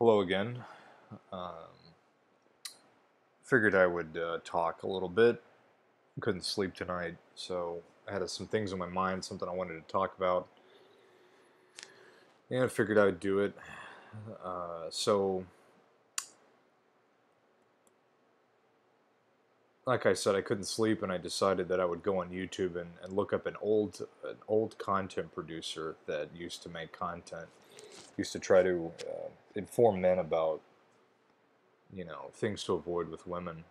Hello again. Um, Figured I would talk a little bit. Couldn't sleep tonight, so I had some things in my mind, something I wanted to talk about, and I figured I would do it. So, like I said, I couldn't sleep, and I decided that I would go on YouTube and look up an old content producer that used to make content, used to try to inform men about things to avoid with women.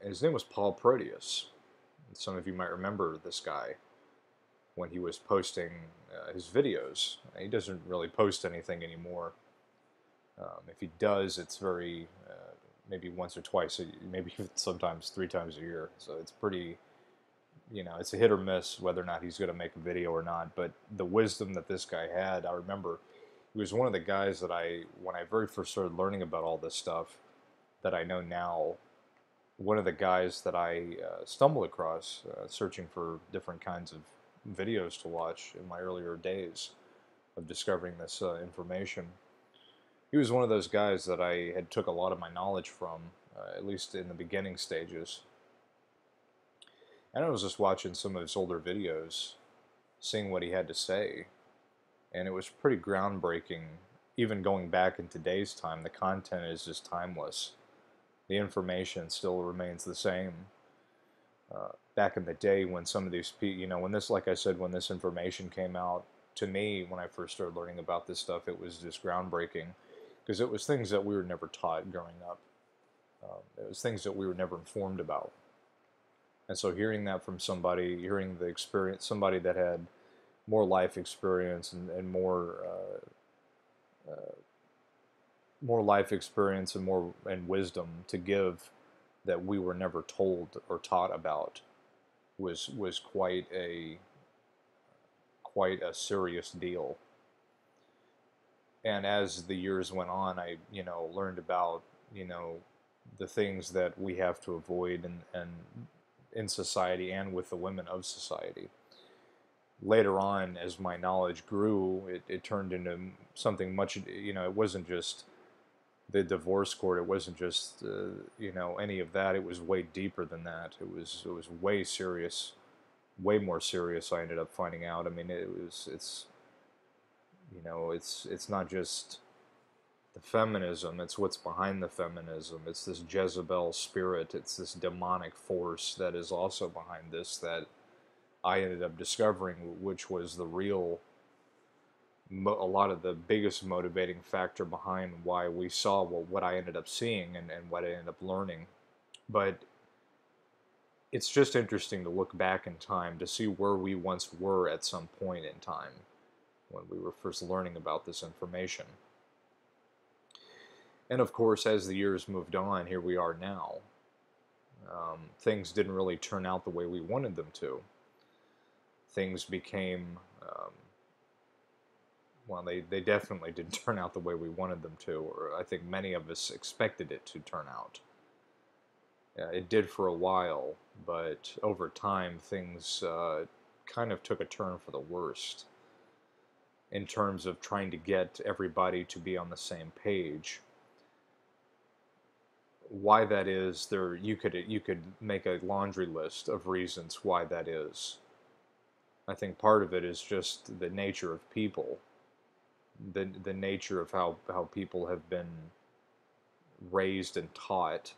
And his name was Paul Proteus. Some of you might remember this guy when he was posting his videos. He doesn't really post anything anymore. If he does, it's very maybe once or twice, maybe sometimes 3 times a year. So it's pretty, it's a hit or miss whether or not he's going to make a video or not. But the wisdom that this guy had, I remember he was one of the guys that when I very first started learning about all this stuff that I know now, one of the guys that I stumbled across searching for different kinds of videos to watch in my earlier days of discovering this information. He was one of those guys that I had took a lot of my knowledge from, at least in the beginning stages. And I was just watching some of his older videos, seeing what he had to say, and it was pretty groundbreaking. Even going back in today's time, the content is just timeless. The information still remains the same. Back in the day when some of these people, when this, like I said, when this information came out, to me, when I first started learning about this stuff, it was just groundbreaking because it was things that we were never taught growing up. It was things that we were never informed about. And so hearing that from somebody, hearing the experience, somebody that had more life experience and more life experience and more and wisdom to give that we were never told or taught about was quite a serious deal. And as the years went on, I learned about the things that we have to avoid and in society and with the women of society. Later on, as my knowledge grew, it turned into something much. It wasn't just the divorce court. It wasn't just any of that. It was way deeper than that. It was way serious, way more serious. I ended up finding out. I mean, it's not just the feminism. It's what's behind the feminism. It's this Jezebel spirit. It's this demonic force that is also behind this that I ended up discovering, which was the real, a lot of the biggest motivating factor behind why we saw what I ended up seeing and what I ended up learning. But it's just interesting to look back in time to see where we once were at some point in time when we were first learning about this information. And of course, as the years moved on, here we are now. Things didn't really turn out the way we wanted them to. Things became, well, they definitely didn't turn out the way we wanted them to, or I think many of us expected it to turn out. It did for a while, but over time, things kind of took a turn for the worst in terms of trying to get everybody to be on the same page. Why that is, you could make a laundry list of reasons why that is. I think part of it is just the nature of people, the nature of how people have been raised and taught.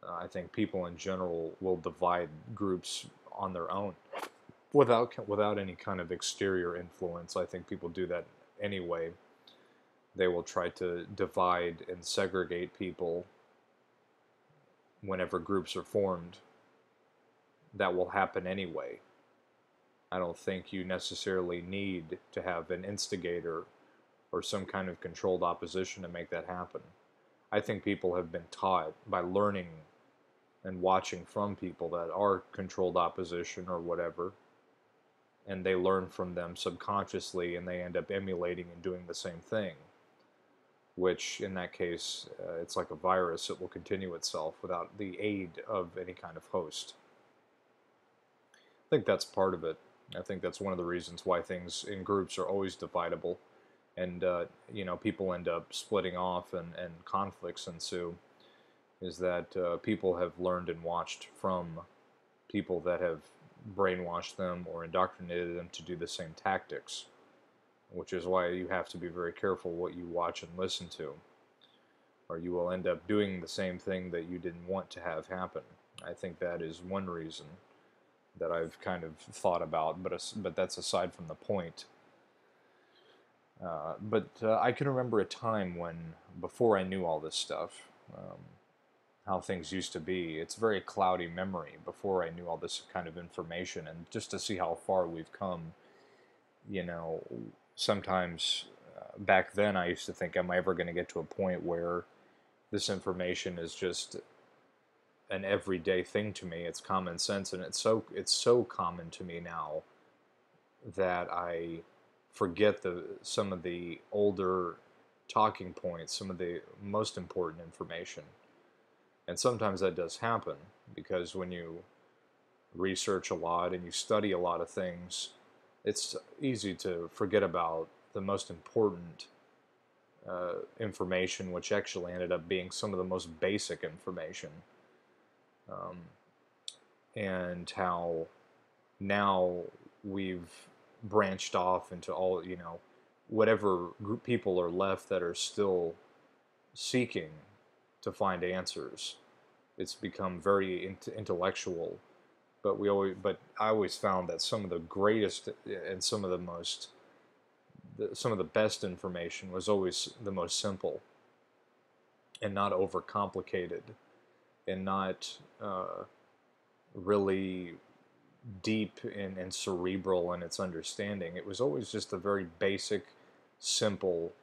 I think people in general will divide groups on their own without any kind of exterior influence. I think people do that anyway. They will try to divide and segregate people whenever groups are formed. That will happen anyway. I don't think you necessarily need to have an instigator or some kind of controlled opposition to make that happen. I think people have been taught by learning and watching from people that are controlled opposition or whatever, and they learn from them subconsciously and they end up emulating and doing the same thing, which in that case, it's like a virus. It will continue itself without the aid of any kind of host. I think that's part of it. I think that's one of the reasons why things in groups are always dividable, and people end up splitting off, and conflicts ensue, is that people have learned and watched from people that have brainwashed them or indoctrinated them to do the same tactics, which is why you have to be very careful what you watch and listen to, or you will end up doing the same thing that you didn't want to have happen. I think that is one reason that I've kind of thought about, but that's aside from the point. But I can remember a time when, before I knew all this stuff, how things used to be. It's a very cloudy memory before I knew all this kind of information, and just to see how far we've come, you know, sometimes back then I used to think, am I ever going to get to a point where this information is just an everyday thing to me? It's common sense, and it's so common to me now that I forget some of the older talking points, some of the most important information. And sometimes that does happen because when you research a lot and you study a lot of things, it's easy to forget about the most important information, which actually ended up being some of the most basic information. Um, and how now we've branched off into all, whatever group people are left that are still seeking to find answers. It's become very intellectual, but I always found that some of the greatest and some of the best information was always the most simple and not overcomplicated and not really deep and cerebral in its understanding. It was always just the very basic, simple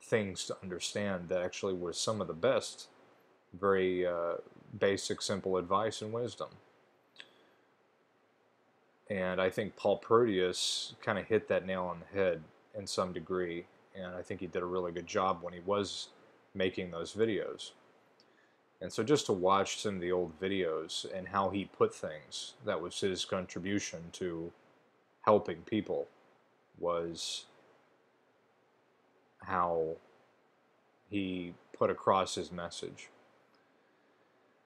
things to understand that actually was some of the best, very basic, simple advice and wisdom. And I think Paul Proteus kind of hit that nail on the head in some degree, and I think he did a really good job when he was making those videos. And so just to watch some of the old videos and how he put things, that was his contribution to helping people, was how he put across his message.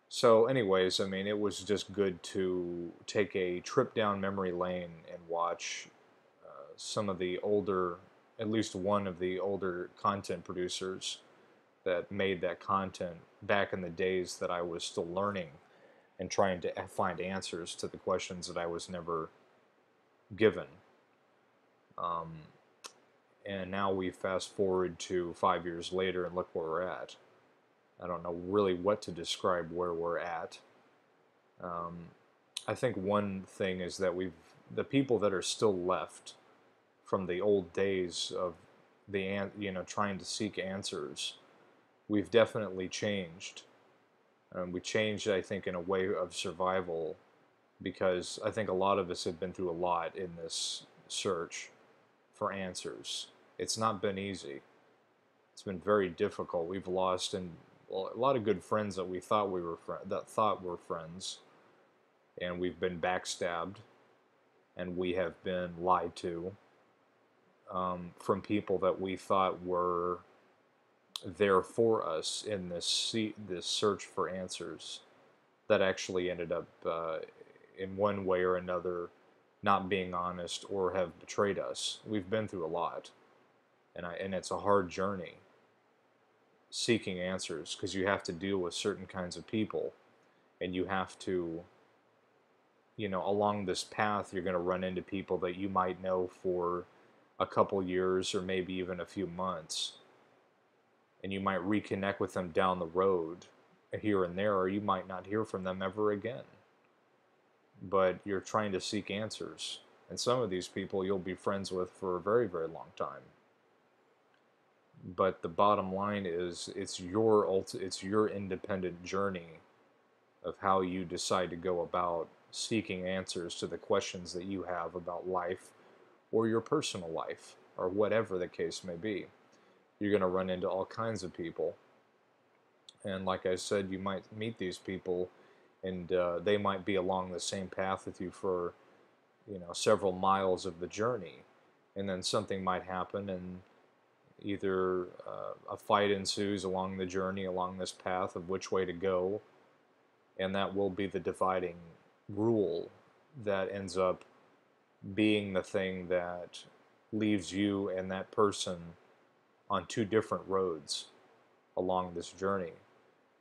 So anyways, I mean, it was just good to take a trip down memory lane and watch some of the older, at least one of the older content producers that made that content back in the days that I was still learning and trying to find answers to the questions that I was never given. Um, and now we fast forward to 5 years later and look where we're at. I don't know really what to describe where we're at. Um, I think one thing is that the people that are still left from the old days of trying to seek answers, we've definitely changed. We changed, I think, in a way of survival, because I think a lot of us have been through a lot in this search for answers. It's not been easy. It's been very difficult. We've lost a lot of good friends that we thought were friends, and we've been backstabbed, and we have been lied to from people that we thought were there for us in this search for answers, that actually ended up in one way or another not being honest or have betrayed us. We've been through a lot, and it's a hard journey seeking answers, because you have to deal with certain kinds of people, and you have to, along this path, you're going to run into people that you might know for a couple years or maybe even a few months, and you might reconnect with them down the road here and there, or you might not hear from them ever again. But you're trying to seek answers, and some of these people you'll be friends with for a very, very long time. But the bottom line is, it's your independent journey of how you decide to go about seeking answers to the questions that you have about life or your personal life or whatever the case may be. You're going to run into all kinds of people, and like I said, you might meet these people, and they might be along the same path with you for several miles of the journey, and then something might happen, and either a fight ensues along the journey, along this path of which way to go, and that will be the dividing rule that ends up being the thing that leaves you and that person on two different roads along this journey.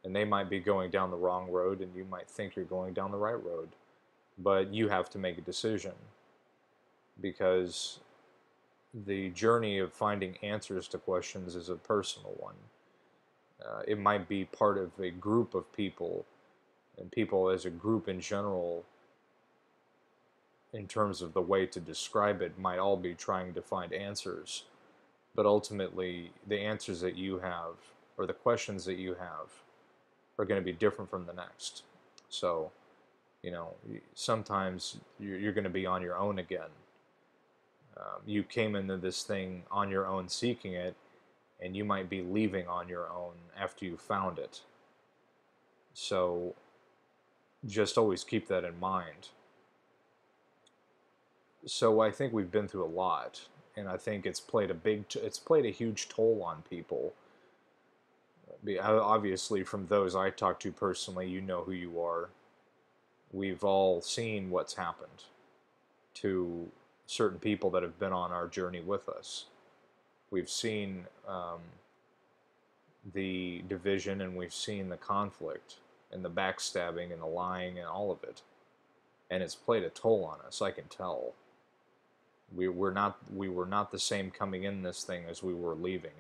And they might be going down the wrong road, and you might think you're going down the right road. But you have to make a decision, because the journey of finding answers to questions is a personal one. It might be part of a group of people, and people as a group in general, in terms of the way to describe it, might all be trying to find answers. But ultimately, the answers that you have, or the questions that you have, are going to be different from the next. So, sometimes you're going to be on your own again. You came into this thing on your own seeking it, and you might be leaving on your own after you found it. So just always keep that in mind. So I think we've been through a lot, and I think it's played a huge toll on people. Obviously, from those I talk to personally, you know who you are. We've all seen what's happened to certain people that have been on our journey with us. We've seen the division, and we've seen the conflict and the backstabbing and the lying and all of it. And it's played a toll on us, I can tell. We were not the same coming in this thing as we were leaving.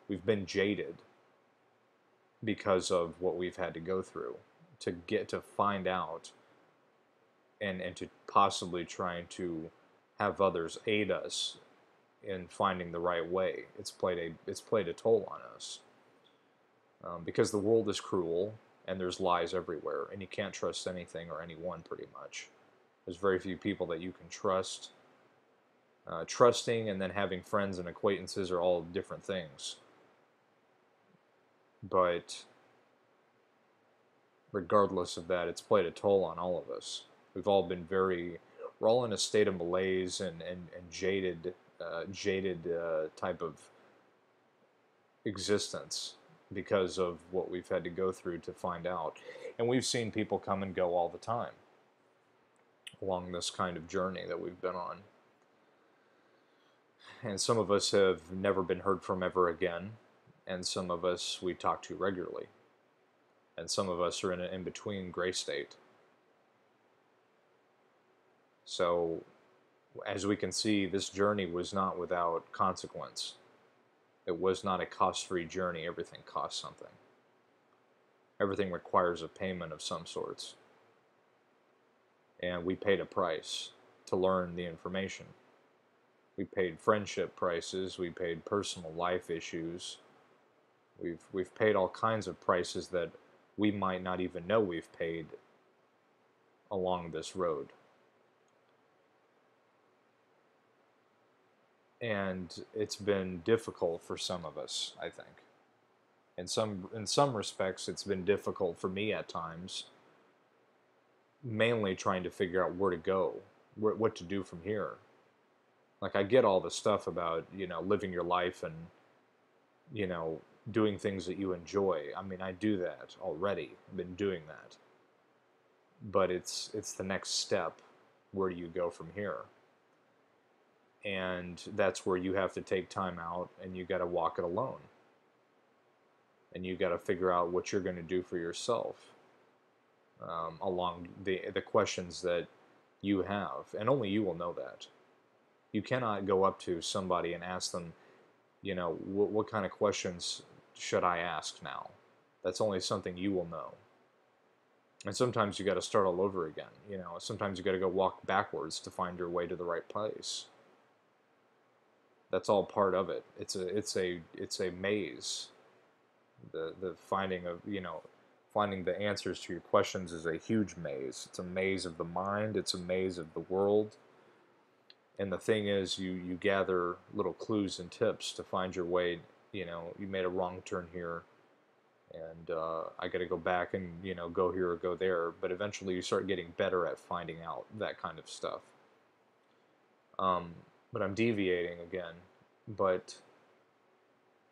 We've been jaded because of what we've had to go through to get to find out, and to possibly trying to have others aid us in finding the right way. It's played a toll on us, because the world is cruel, and there's lies everywhere, and you can't trust anything or anyone pretty much. There's very few people that you can trust. Trusting and then having friends and acquaintances are all different things. But regardless of that, it's played a toll on all of us. We've all been we're all in a state of malaise and jaded type of existence because of what we've had to go through to find out. And we've seen people come and go all the time along this kind of journey that we've been on. And some of us have never been heard from ever again, and some of us we talk to regularly, and some of us are in an in-between gray state. So, as we can see, this journey was not without consequence. It was not a cost-free journey. Everything costs something. Everything requires a payment of some sorts. And we paid a price to learn the information. We paid friendship prices. We paid personal life issues. We've paid all kinds of prices that we might not even know we've paid along this road. And it's been difficult for some of us, I think. In some respects, it's been difficult for me at times, mainly trying to figure out where to go, what to do from here. Like, I get all the stuff about, living your life and, doing things that you enjoy. I mean, I do that already. I've been doing that. But it's the next step. Where do you go from here? And that's where you have to take time out, and you got to walk it alone. And you got to figure out what you're going to do for yourself, along the questions that you have, and only you will know that. You cannot go up to somebody and ask them, what kind of questions should I ask now? That's only something you will know. And sometimes you got to start all over again. Sometimes you got to go walk backwards to find your way to the right place. That's all part of it. It's a maze. The finding of finding the answers to your questions is a huge maze. It's a maze of the mind. It's a maze of the world. And the thing is, you gather little clues and tips to find your way. You made a wrong turn here, and I got to go back and go here or go there. But eventually, you start getting better at finding out that kind of stuff. but I'm deviating again. But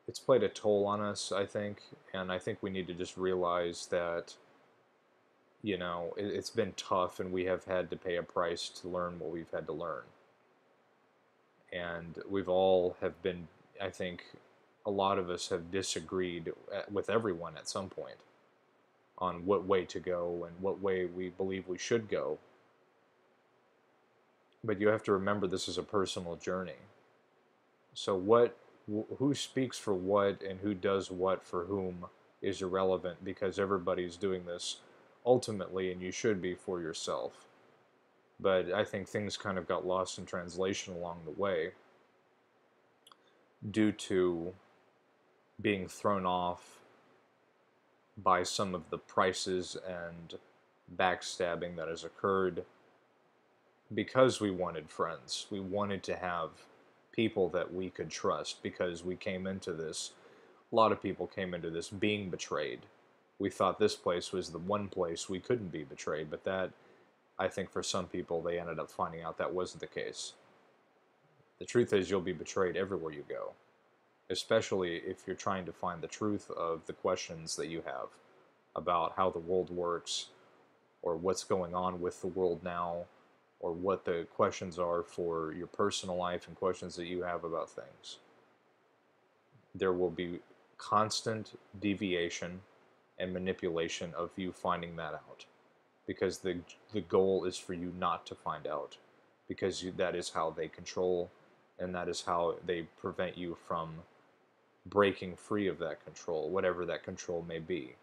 it's played a toll on us, I think, and I think we need to just realize that, it's been tough and we have had to pay a price to learn what we've had to learn. And we've all have been, I think, a lot of us have disagreed with everyone at some point on what way to go and what way we believe we should go. But you have to remember this is a personal journey. So who speaks for what and who does what for whom is irrelevant, because everybody's doing this ultimately, and you should be, for yourself. But I think things kind of got lost in translation along the way due to being thrown off by some of the prices and backstabbing that has occurred, because we wanted friends. We wanted to have people that we could trust, because we came into this, a lot of people came into this being betrayed. We thought this place was the one place we couldn't be betrayed, but that, I think for some people, they ended up finding out that wasn't the case. The truth is, you'll be betrayed everywhere you go, especially if you're trying to find the truth of the questions that you have about how the world works, or what's going on with the world now, or what the questions are for your personal life and questions that you have about things. There will be constant deviation and manipulation of you finding that out, because the goal is for you not to find out, because that is how they control, and that is how they prevent you from breaking free of that control, whatever that control may be.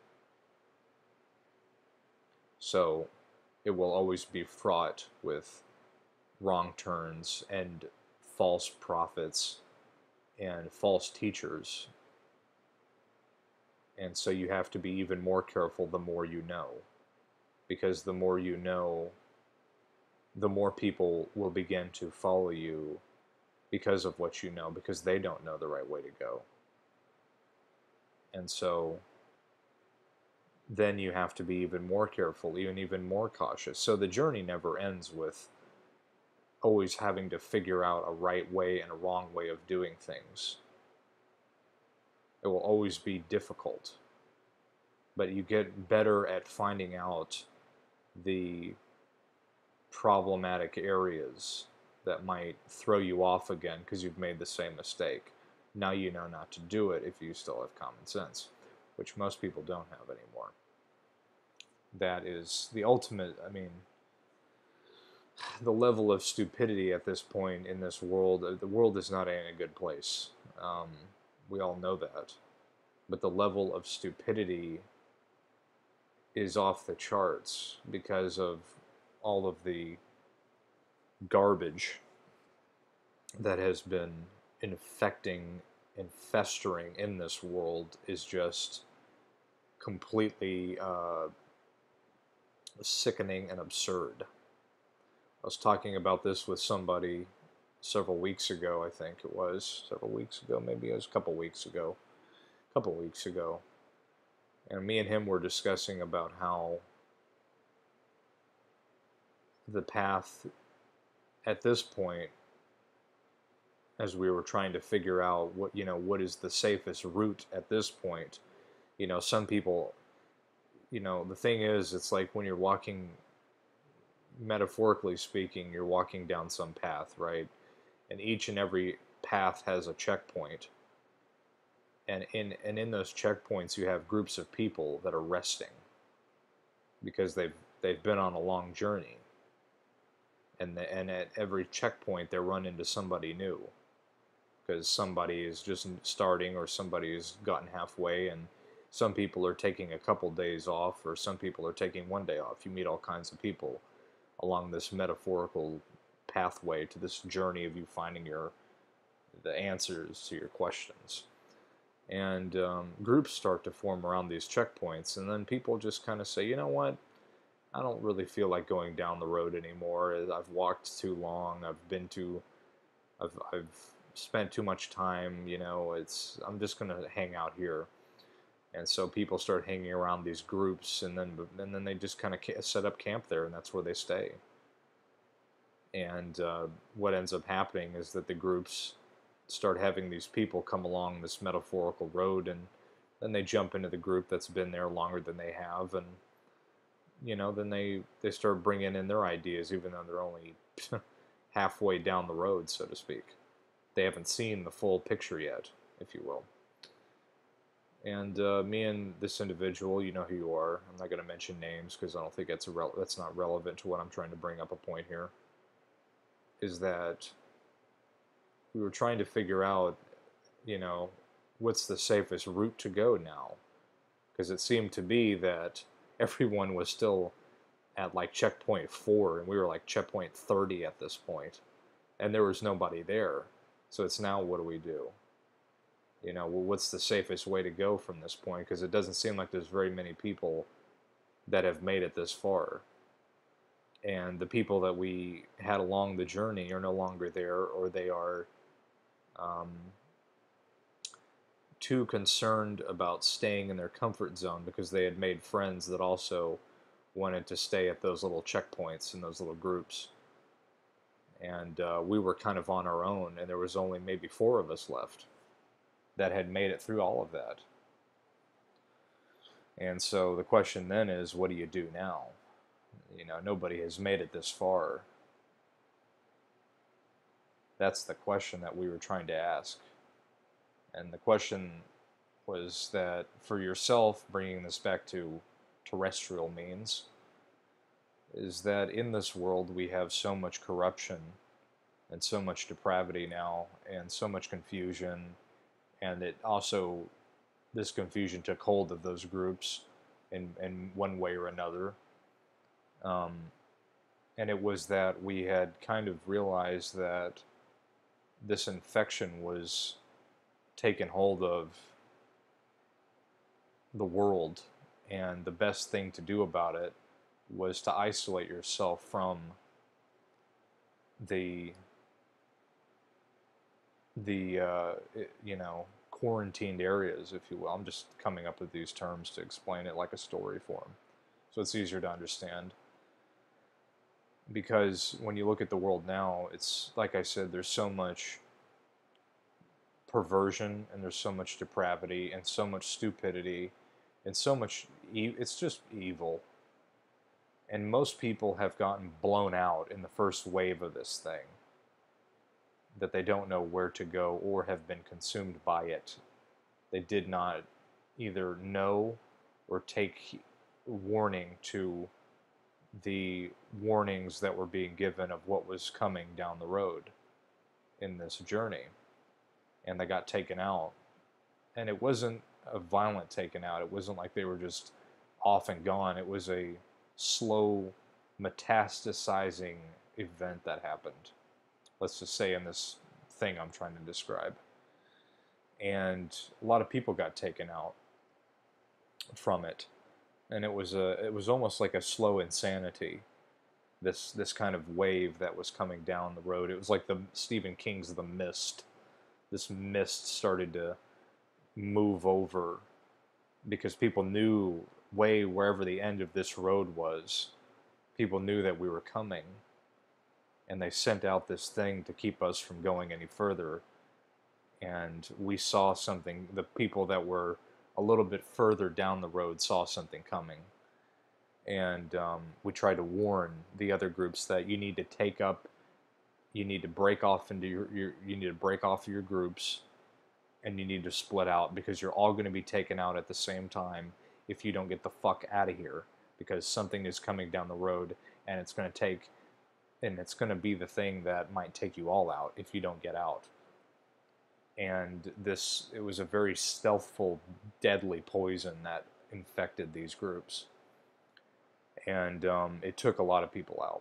So it will always be fraught with wrong turns and false prophets and false teachers. And so you have to be even more careful the more you know, because the more you know, the more people will begin to follow you because of what you know, because they don't know the right way to go. And so then you have to be even more careful, even more cautious. So the journey never ends with always having to figure out a right way and a wrong way of doing things. It will always be difficult. But you get better at finding out the problematic areas that might throw you off again because you've made the same mistake. Now you know not to do it if you still have common sense, which most people don't have anymore. That is the ultimate, the level of stupidity at this point in this world. The world is not in a good place. We all know that. But the level of stupidity is off the charts because of all of the garbage that has been infecting and festering in this world is just completely sickening and absurd. I was talking about this with somebody several weeks ago, I think it was. Several weeks ago, maybe it was a couple weeks ago. And me and him were discussing about how the path at this point, as we were trying to figure out what is the safest route at this point, some people, the thing is, it's like when you're walking, metaphorically speaking, you're walking down some path, right? And each and every path has a checkpoint. And in those checkpoints, you have groups of people that are resting because they've been on a long journey. And at every checkpoint, they run into somebody new, because somebody is just starting, or somebody has gotten halfway, and some people are taking a couple days off, or some people are taking one day off. You meet all kinds of people along this metaphorical pathway to this journey of you finding the answers to your questions. And groups start to form around these checkpoints, and then people just kind of say, you know what, I don't really feel like going down the road anymore. I've walked too long. I've spent too much time. I'm just gonna hang out here. And so people start hanging around these groups, and then they just kind of set up camp there, and that's where they stay. And what ends up happening is that the groups start having these people come along this metaphorical road, and then they jump into the group that's been there longer than they have, and then they start bringing in their ideas, even though they're only halfway down the road, so to speak. They haven't seen the full picture yet, if you will. And me and this individual, you know who you are. I'm not going to mention names because I don't think that's not relevant to what I'm trying to bring up a point here. Is that we were trying to figure out, you know, what's the safest route to go now? Because it seemed to be that everyone was still at like checkpoint 4, and we were like checkpoint 30 at this point, and there was nobody there. So it's now, what do we do? Well, what's the safest way to go from this point? Because it doesn't seem like there's very many people that have made it this far. And the people that we had along the journey are no longer there, or they are um, too concerned about staying in their comfort zone because they had made friends that also wanted to stay at those little checkpoints in those little groups. And we were kind of on our own, and there was only maybe 4 of us left that had made it through all of that. And so the question then is, what do you do now? Nobody has made it this far. That's the question that we were trying to ask. And the question was that for yourself, bringing this back to terrestrial means, is that in this world we have so much corruption and so much depravity now and so much confusion, and it also, this confusion took hold of those groups in one way or another. And it was that we had kind of realized that this infection was taken hold of the world, and the best thing to do about it was to isolate yourself from the quarantined areas, if you will. I'm just coming up with these terms to explain it like a story form, so it's easier to understand. Because when you look at the world now, it's like I said, there's so much perversion, and there's so much depravity, and so much stupidity, and so much it's just evil. And most people have gotten blown out in the first wave of this thing, that they don't know where to go or have been consumed by it. They did not either know or take warning to the warnings that were being given of what was coming down the road in this journey. And they got taken out. And it wasn't a violent taken out. It wasn't like they were just off and gone. It was a slow metastasizing event that happened. Let's just say in this thing I'm trying to describe. And a lot of people got taken out from it. And it was almost like a slow insanity. This kind of wave that was coming down the road. It was like the Stephen King's The Mist. This mist started to move over because people knew way wherever the end of this road was, people knew that we were coming, and they sent out this thing to keep us from going any further. And we saw something. The people that were a little bit further down the road saw something coming, and we tried to warn the other groups that you need to break off into you need to break off your groups, and you need to split out, because you're all going to be taken out at the same time if you don't get the fuck out of here, because something is coming down the road, and it's going to be the thing that might take you all out if you don't get out. And it was a very stealthful, deadly poison that infected these groups. And it took a lot of people out.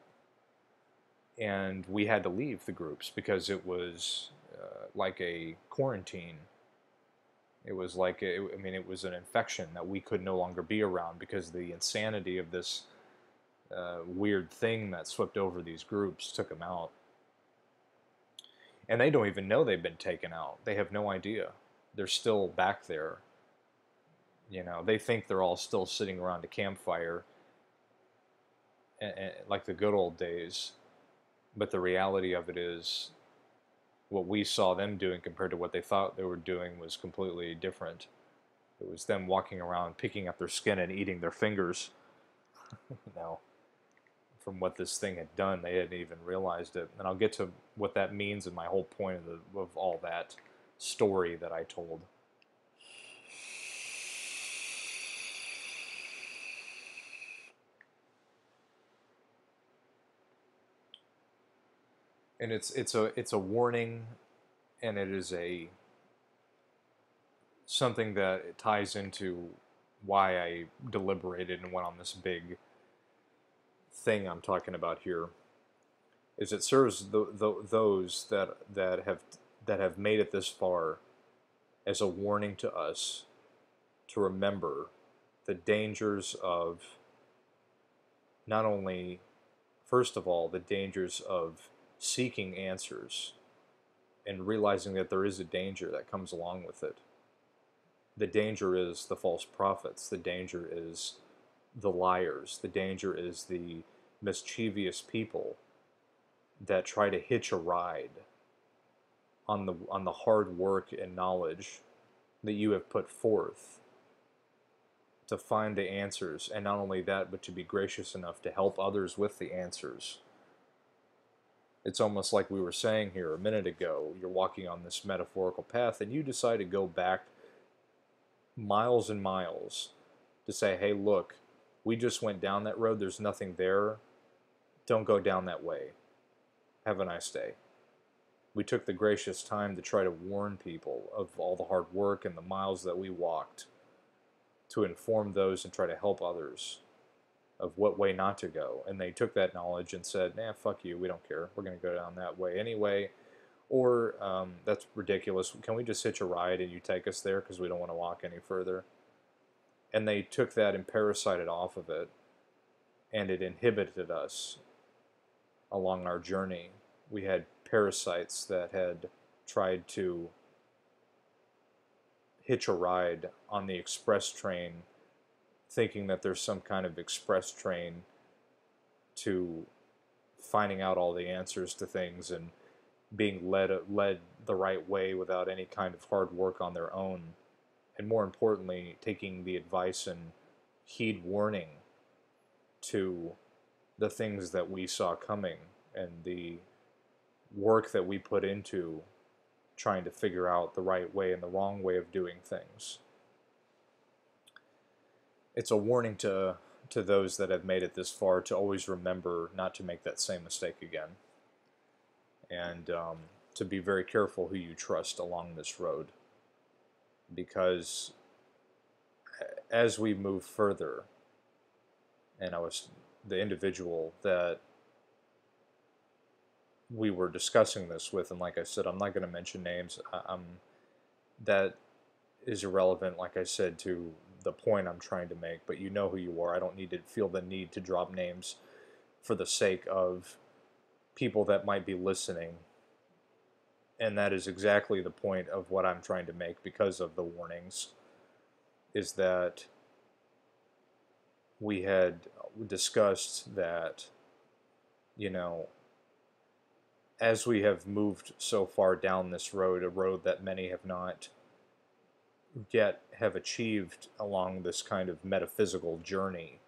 And we had to leave the groups because it was like a quarantine. It was like, it was an infection that we could no longer be around because of the insanity of this weird thing that swept over these groups, took them out. And they don't even know they've been taken out. They have no idea. They're still back there. They think they're all still sitting around a campfire, like the good old days. But the reality of it is, what we saw them doing compared to what they thought they were doing was completely different. It was them walking around, picking up their skin and eating their fingers. Now, from what this thing had done, they hadn't even realized it. And I'll get to what that means and my whole point of all that story that I told. And it's a warning, and it is a something that ties into why I deliberated and went on this big thing I'm talking about here. Is it serves those that have made it this far as a warning to us to remember the dangers of not only, first of all, the dangers of seeking answers and realizing that there is a danger that comes along with it. The danger is the false prophets. The danger is the liars. The danger is the mischievous people that try to hitch a ride on the hard work and knowledge that you have put forth to find the answers, and not only that, but to be gracious enough to help others with the answers. It's almost like we were saying here a minute ago. You're walking on this metaphorical path and you decide to go back miles and miles to say, hey, look, we just went down that road, there's nothing there, don't go down that way, have a nice day. We took the gracious time to try to warn people of all the hard work and the miles that we walked, to inform those and try to help others of what way not to go. And they took that knowledge and said, nah, fuck you, we don't care, we're going to go down that way anyway. Or, that's ridiculous, can we just hitch a ride and you take us there because we don't want to walk any further? And they took that and parasited off of it, and it inhibited us along our journey. We had parasites that had tried to hitch a ride on the express train, thinking that there's some kind of express train to finding out all the answers to things and being led the right way without any kind of hard work on their own. And more importantly, taking the advice and heed warning to the things that we saw coming and the work that we put into trying to figure out the right way and the wrong way of doing things. It's a warning to those that have made it this far to always remember not to make that same mistake again, and to be very careful who you trust along this road, because as we move further, and I was the individual that we were discussing this with, and like I said, I'm not going to mention names. That is irrelevant, like I said, to the point I'm trying to make, but you know who you are. I don't need to feel the need to drop names for the sake of people that might be listening. And that is exactly the point of what I'm trying to make because of the warnings, is that we had discussed that, you know, as we have moved so far down this road, a road that many have not yet have achieved along this kind of metaphysical journey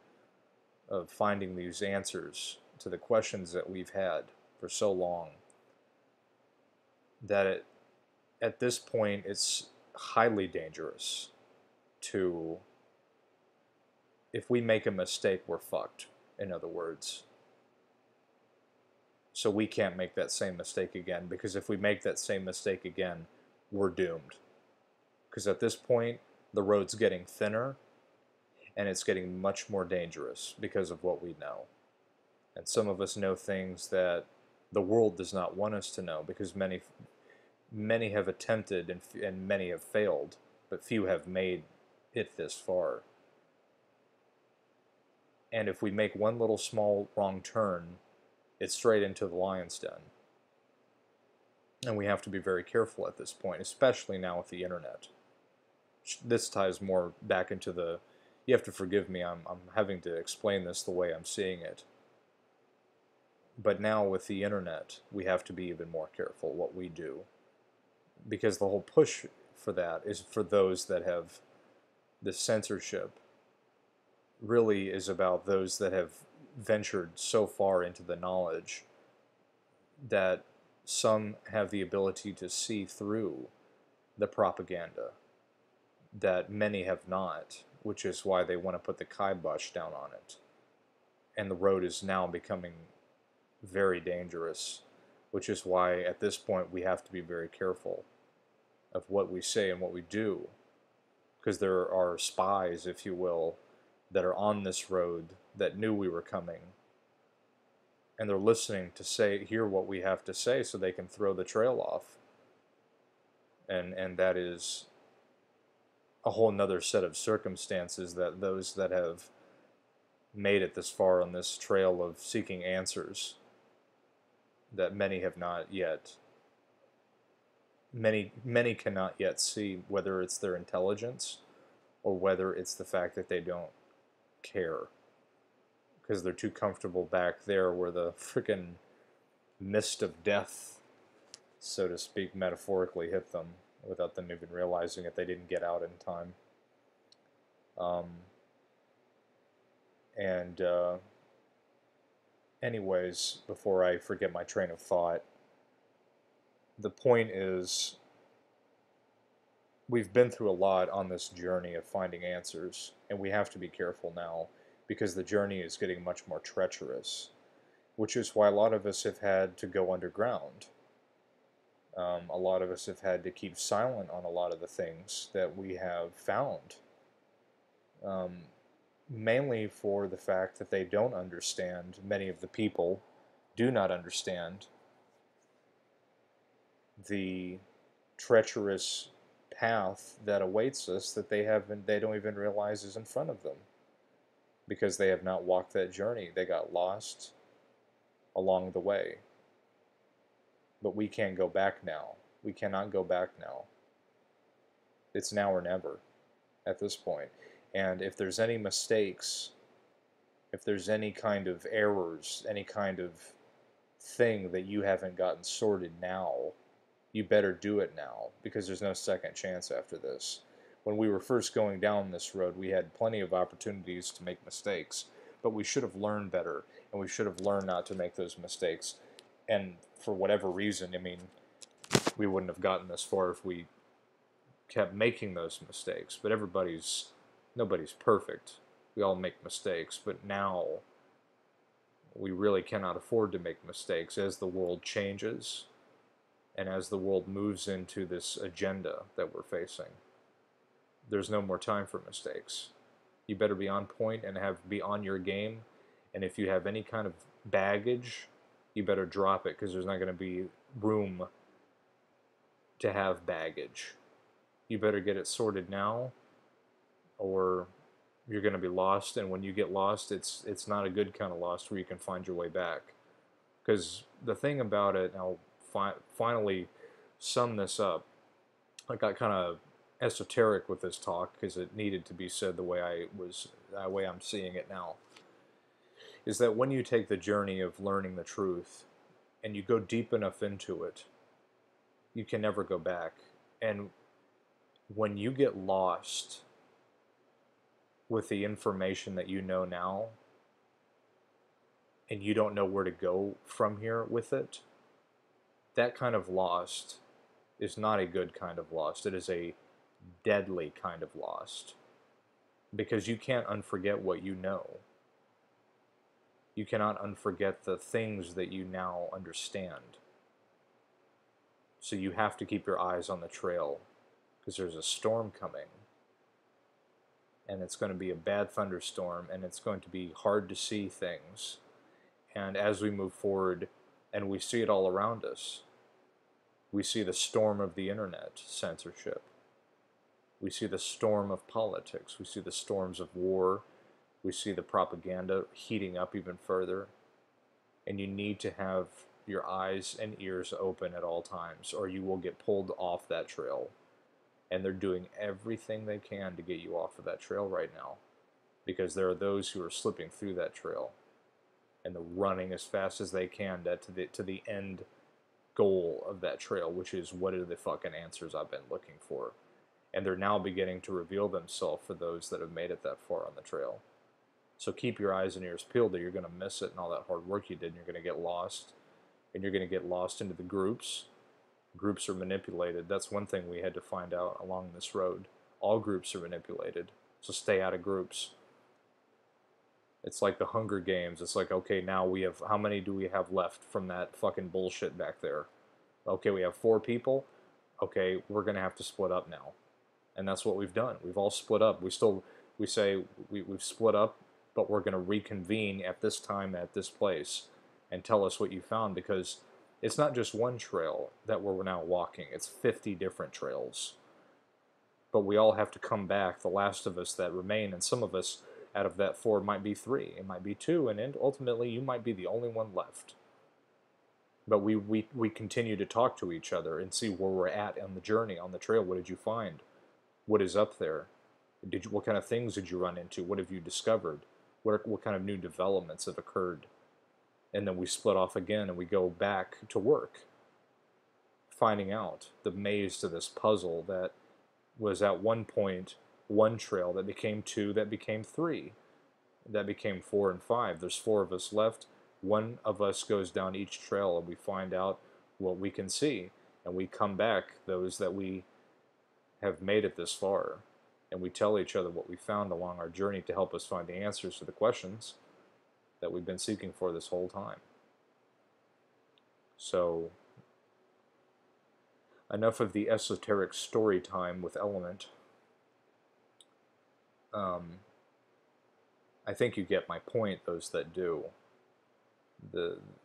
of finding these answers to the questions that we've had for so long, that at this point it's highly dangerous to, if we make a mistake, we're fucked, in other words. So we can't make that same mistake again, because if we make that same mistake again, we're doomed. Because at this point, the road's getting thinner, and it's getting much more dangerous because of what we know. And some of us know things that the world does not want us to know, because many have attempted and many have failed, but few have made it this far. And if we make one little small wrong turn, it's straight into the lion's den. And we have to be very careful at this point, especially now with the internet. This ties more back into the, you have to forgive me, I'm having to explain this the way I'm seeing it. But now with the internet, we have to be even more careful what we do, because the whole push for that is for those that have the censorship, really is about those that have ventured so far into the knowledge that some have the ability to see through the propaganda that many have not, which is why they want to put the kibosh down on it. And the road is now becoming very dangerous, which is why at this point we have to be very careful of what we say and what we do, because there are spies, if you will, that are on this road that knew we were coming, and they're listening to hear what we have to say so they can throw the trail off. And that is a whole nother set of circumstances, that those that have made it this far on this trail of seeking answers that many have not yet, many cannot yet see, whether it's their intelligence or whether it's the fact that they don't care, because they're too comfortable back there where the frickin' mist of death, so to speak, metaphorically hit them without them even realizing it. They didn't get out in time. Anyways, before I forget my train of thought, the point is, we've been through a lot on this journey of finding answers, and we have to be careful now, because the journey is getting much more treacherous, which is why a lot of us have had to go underground. A lot of us have had to keep silent on a lot of the things that we have found, mainly for the fact that they don't understand, many of the people do not understand the treacherous path that awaits us, that they don't even realize is in front of them, because they have not walked that journey. They got lost along the way. But we can't go back now. We cannot go back now. It's now or never at this point. And if there's any mistakes, if there's any kind of errors, any kind of thing that you haven't gotten sorted now, you better do it now, because there's no second chance after this. When we were first going down this road, we had plenty of opportunities to make mistakes, but we should have learned better, and we should have learned not to make those mistakes. And for whatever reason, I mean, we wouldn't have gotten this far if we kept making those mistakes. But nobody's perfect. We all make mistakes, but now we really cannot afford to make mistakes as the world changes and as the world moves into this agenda that we're facing. There's no more time for mistakes. You better be on point and be on your game, and if you have any kind of baggage, you better drop it, because there's not going to be room to have baggage. You better get it sorted now, or you're going to be lost, and when you get lost, it's not a good kind of lost where you can find your way back. Because the thing about it, and I'll finally sum this up, I got kind of esoteric with this talk because it needed to be said the way I'm seeing it now, is that when you take the journey of learning the truth and you go deep enough into it, you can never go back. And when you get lost with the information that you know now, and you don't know where to go from here with it, that kind of lost is not a good kind of lost. It is a deadly kind of lost, because you can't unforget what you know. You cannot unforget the things that you now understand. So you have to keep your eyes on the trail, because there's a storm coming, and it's going to be a bad thunderstorm, and it's going to be hard to see things. And as we move forward, and we see it all around us, we see the storm of the internet censorship. We see the storm of politics. We see the storms of war. We see the propaganda heating up even further. And you need to have your eyes and ears open at all times, or you will get pulled off that trail. And they're doing everything they can to get you off of that trail right now, because there are those who are slipping through that trail. and they're running as fast as they can to the end goal of that trail, which is what are the fucking answers I've been looking for. And they're now beginning to reveal themselves for those that have made it that far on the trail. So keep your eyes and ears peeled, or you're going to miss it and all that hard work you did, and you're going to get lost. And you're going to get lost into the groups. Groups are manipulated. That's one thing we had to find out along this road. All groups are manipulated. So stay out of groups. It's like the Hunger Games. It's like, okay, now we have, how many do we have left from that fucking bullshit back there? Okay, we have 4 people. Okay, we're going to have to split up now. And that's what we've done. We've all split up. We say we've split up, but we're going to reconvene at this time at this place and tell us what you found, because it's not just one trail that we're now walking. It's 50 different trails. But we all have to come back, the last of us that remain, and some of us out of that 4 might be 3, it might be 2, and ultimately you might be the only one left. But we continue to talk to each other and see where we're at on the journey, on the trail. What did you find? What is up there? What kind of things did you run into? What have you discovered? What kind of new developments have occurred? And then we split off again and we go back to work, finding out the maze to this puzzle that was at one point 1 trail, that became 2, that became 3, that became 4 and 5. There's 4 of us left. One of us goes down each trail and we find out what we can see, and we come back, those that we have made it this far, and we tell each other what we found along our journey to help us find the answers to the questions that we've been seeking for this whole time. So, enough of the esoteric story time with Element. I think you get my point, those that do.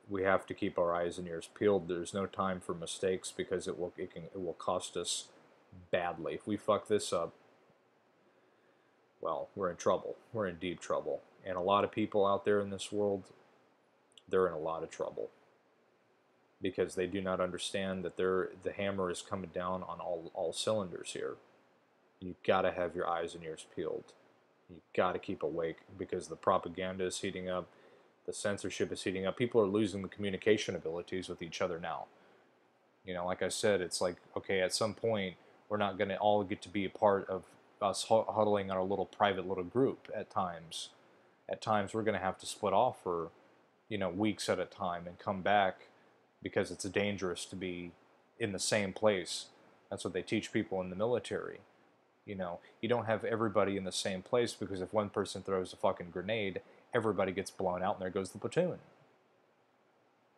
We have to keep our eyes and ears peeled. There's no time for mistakes, because it will cost us badly. If we fuck this up, well, we're in trouble. We're in deep trouble. And a lot of people out there in this world, they're in a lot of trouble, because they do not understand that the hammer is coming down on all cylinders here. You've got to have your eyes and ears peeled. You've got to keep awake, because the propaganda is heating up. The censorship is heating up. People are losing the communication abilities with each other now. You know, like I said, it's like, okay, at some point, we're not going to all get to be a part of us huddling on our little private little group at times. At times, we're going to have to split off for, weeks at a time and come back, because it's dangerous to be in the same place. That's what they teach people in the military. You don't have everybody in the same place, because if one person throws a fucking grenade, everybody gets blown out and there goes the platoon.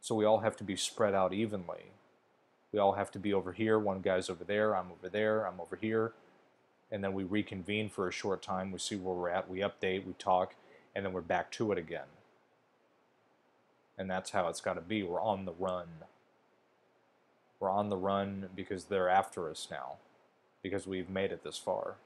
So we all have to be spread out evenly. We all have to be over here, one guy's over there, I'm over here, and then we reconvene for a short time, we see where we're at, we update, we talk, and then we're back to it again. And that's how it's got to be. We're on the run. We're on the run because they're after us now, because we've made it this far.